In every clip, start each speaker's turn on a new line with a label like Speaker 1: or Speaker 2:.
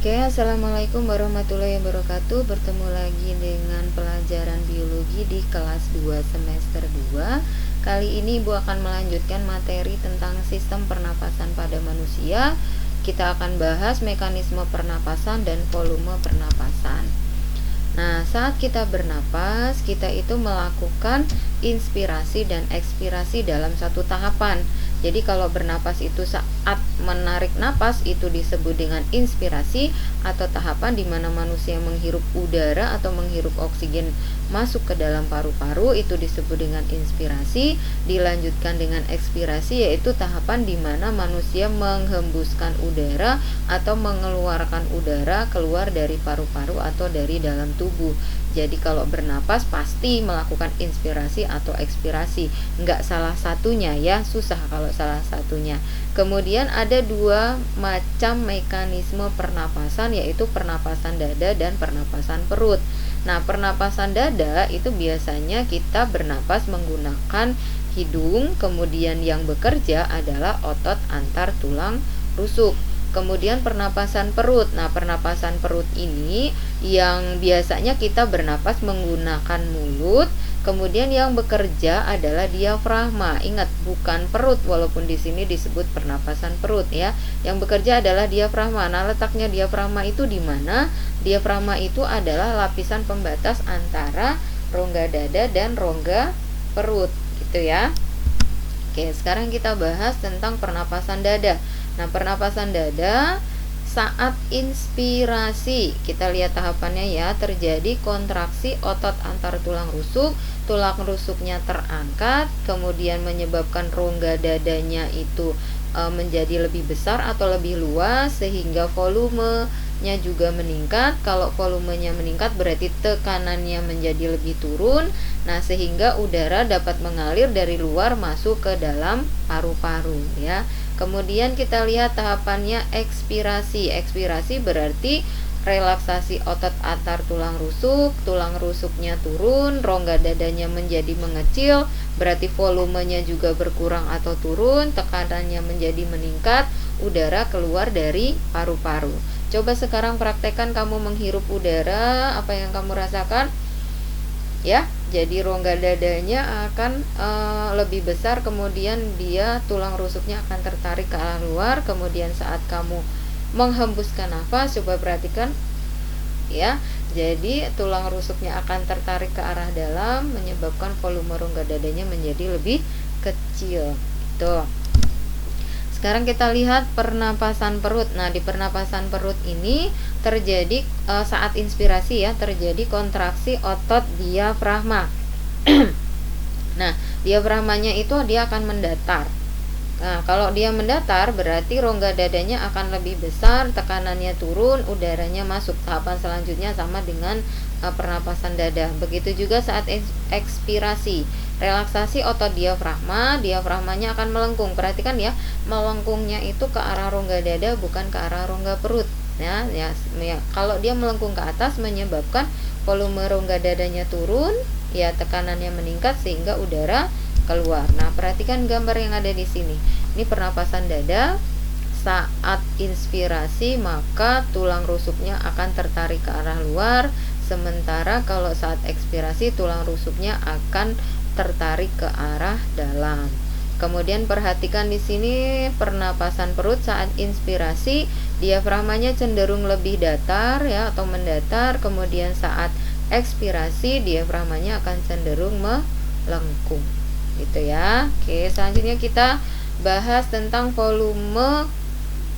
Speaker 1: Oke, assalamualaikum warahmatullahi wabarakatuh. Bertemu lagi dengan pelajaran biologi di kelas 2 semester 2. Kali ini Ibu akan melanjutkan materi tentang sistem pernapasan pada manusia. Kita akan bahas mekanisme pernapasan dan volume pernapasan. Nah, saat kita bernapas, kita itu melakukan inspirasi dan ekspirasi dalam satu tahapan. Jadi kalau bernapas itu saat menarik napas itu disebut dengan inspirasi, atau tahapan di mana manusia menghirup udara atau menghirup oksigen masuk ke dalam paru-paru itu disebut dengan inspirasi. Dilanjutkan dengan ekspirasi, yaitu tahapan di mana manusia menghembuskan udara atau mengeluarkan udara keluar dari paru-paru atau dari dalam tubuh. Jadi kalau bernapas pasti melakukan inspirasi atau ekspirasi, nggak salah satunya ya, susah kalau salah satunya. Kemudian ada dua macam mekanisme pernapasan, yaitu pernapasan dada dan pernapasan perut. Nah, pernapasan dada itu biasanya kita bernapas menggunakan hidung, kemudian yang bekerja adalah otot antar tulang rusuk. Kemudian pernapasan perut. Nah, pernapasan perut ini yang biasanya kita bernapas menggunakan mulut. Kemudian yang bekerja adalah diafragma. Ingat, bukan perut, walaupun di sini disebut pernapasan perut ya. Yang bekerja adalah diafragma. Nah, letaknya diafragma itu di mana? Diafragma itu adalah lapisan pembatas antara rongga dada dan rongga perut, gitu ya. Oke, sekarang kita bahas tentang pernapasan dada. Nah, pernapasan dada saat inspirasi, kita lihat tahapannya ya, terjadi kontraksi otot antar tulang rusuknya terangkat, kemudian menyebabkan rongga dadanya itu menjadi lebih besar atau lebih luas, sehingga volumenya juga meningkat. Kalau volumenya meningkat berarti tekanannya menjadi lebih turun. Nah, sehingga udara dapat mengalir dari luar masuk ke dalam paru-paru ya. Kemudian kita lihat tahapannya ekspirasi. Ekspirasi berarti relaksasi otot antar tulang rusuknya turun, rongga dadanya menjadi mengecil, berarti volumenya juga berkurang atau turun, tekanannya menjadi meningkat, udara keluar dari paru-paru. Coba sekarang praktekkan kamu menghirup udara, apa yang kamu rasakan? Ya, jadi rongga dadanya akan lebih besar, kemudian tulang rusuknya akan tertarik ke arah luar. Kemudian saat kamu menghembuskan nafas, coba perhatikan ya, jadi tulang rusuknya akan tertarik ke arah dalam, menyebabkan volume rongga dadanya menjadi lebih kecil gitu. Sekarang kita lihat pernapasan perut. Nah, di pernapasan perut ini terjadi saat inspirasi ya, terjadi kontraksi otot diafragma. Nah, diafragmanya itu dia akan mendatar. Nah, kalau dia mendatar berarti rongga dadanya akan lebih besar, tekanannya turun, udaranya masuk. Tahapan selanjutnya sama dengan pernapasan dada. Begitu juga saat ekspirasi, relaksasi otot diafragmanya akan melengkung. Perhatikan ya, melengkungnya itu ke arah rongga dada, bukan ke arah rongga perut. Ya, kalau dia melengkung ke atas menyebabkan volume rongga dadanya turun, ya tekanannya meningkat sehingga udara keluar. Nah, perhatikan gambar yang ada di sini. Ini pernapasan dada. Saat inspirasi maka tulang rusuknya akan tertarik ke arah luar, sementara kalau saat ekspirasi tulang rusuknya akan tertarik ke arah dalam. Kemudian perhatikan di sini pernapasan perut saat inspirasi, diafragmanya cenderung lebih datar ya atau mendatar, kemudian saat ekspirasi diafragmanya akan cenderung melengkung. Gitu ya. Oke, selanjutnya kita bahas tentang volume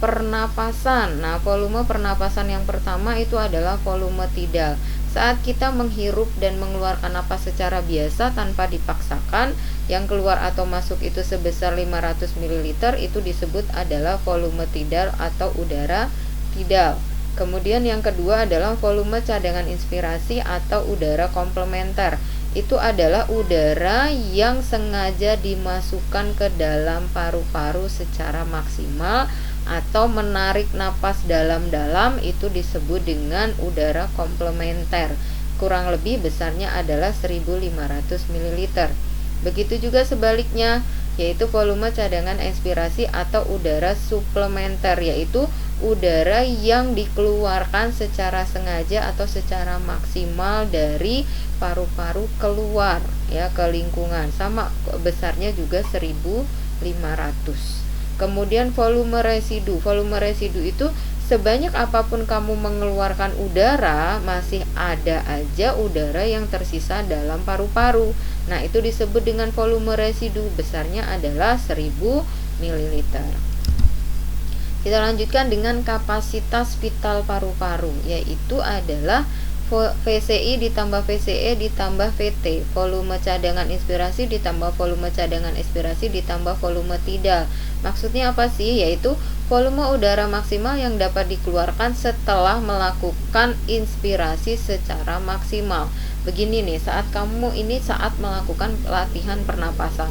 Speaker 1: pernapasan. Nah, volume pernapasan yang pertama itu adalah volume tidal. Saat kita menghirup dan mengeluarkan napas secara biasa tanpa dipaksakan, yang keluar atau masuk itu sebesar 500 ml, itu disebut adalah volume tidal atau udara tidal. Kemudian yang kedua adalah volume cadangan inspirasi atau udara komplementer. Itu adalah udara yang sengaja dimasukkan ke dalam paru-paru secara maksimal atau menarik napas dalam-dalam, itu disebut dengan udara komplementer. Kurang lebih besarnya adalah 1500 ml. Begitu juga sebaliknya, yaitu volume cadangan ekspirasi atau udara suplementer, yaitu udara yang dikeluarkan secara sengaja atau secara maksimal dari paru-paru keluar ya ke lingkungan, sama besarnya juga 1500. Kemudian volume residu. Volume residu itu sebanyak apapun kamu mengeluarkan udara, masih ada aja udara yang tersisa dalam paru-paru. Nah, itu disebut dengan volume residu. Besarnya adalah 1000 ml. Kita lanjutkan dengan kapasitas vital paru-paru, yaitu adalah VCI ditambah VCE ditambah VT, volume cadangan inspirasi ditambah volume cadangan expirasi ditambah volume tidal. Maksudnya apa sih? Yaitu volume udara maksimal yang dapat dikeluarkan setelah melakukan inspirasi secara maksimal. Begini nih, saat melakukan latihan pernapasan,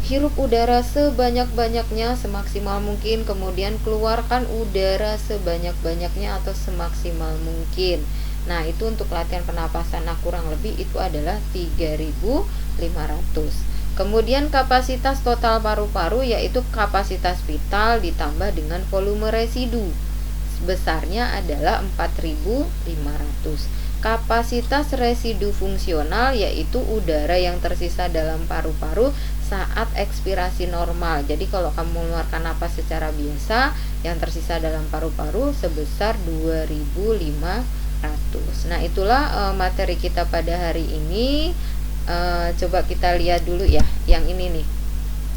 Speaker 1: hirup udara sebanyak-banyaknya semaksimal mungkin, kemudian keluarkan udara sebanyak-banyaknya atau semaksimal mungkin. Nah, itu untuk latihan pernapasan. Nah, kurang lebih itu adalah 3500. Kemudian kapasitas total paru-paru yaitu kapasitas vital ditambah dengan volume residu. Besarnya adalah 4500. Kapasitas residu fungsional yaitu udara yang tersisa dalam paru-paru saat ekspirasi normal. Jadi kalau kamu mengeluarkan napas secara biasa, yang tersisa dalam paru-paru sebesar 2500. Nah, itulah materi kita pada hari ini. Coba kita lihat dulu ya yang ini nih.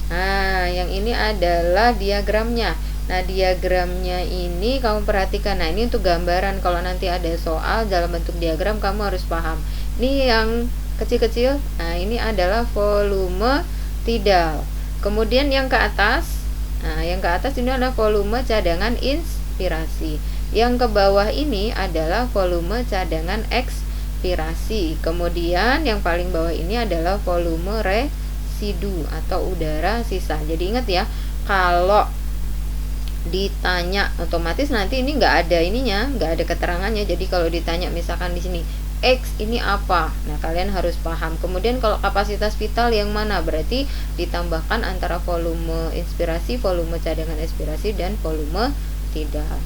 Speaker 1: Nah, yang ini adalah diagramnya. Nah, diagramnya ini kamu perhatikan. Nah, ini untuk gambaran. Kalau nanti ada soal dalam bentuk diagram, kamu harus paham. Ini yang kecil-kecil. Nah, ini adalah volume tidal. Kemudian yang ke atas. Nah, yang ke atas ini adalah volume cadangan inspirasi. Yang ke bawah ini adalah volume cadangan ekspirasi. Kemudian yang paling bawah ini adalah volume residu atau udara sisa. Jadi ingat ya, kalau ditanya otomatis nanti ini nggak ada ininya, nggak ada keterangannya. Jadi kalau ditanya misalkan di sini X ini apa, nah kalian harus paham. Kemudian kalau kapasitas vital yang mana, berarti ditambahkan antara volume inspirasi, volume cadangan ekspirasi, dan volume tidal.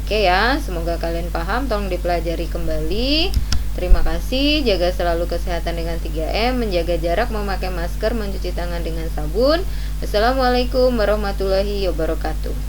Speaker 1: Oke ya, semoga kalian paham. Tolong dipelajari kembali. Terima kasih. Jaga selalu kesehatan dengan 3M, menjaga jarak, memakai masker, mencuci tangan dengan sabun. Assalamualaikum warahmatullahi wabarakatuh.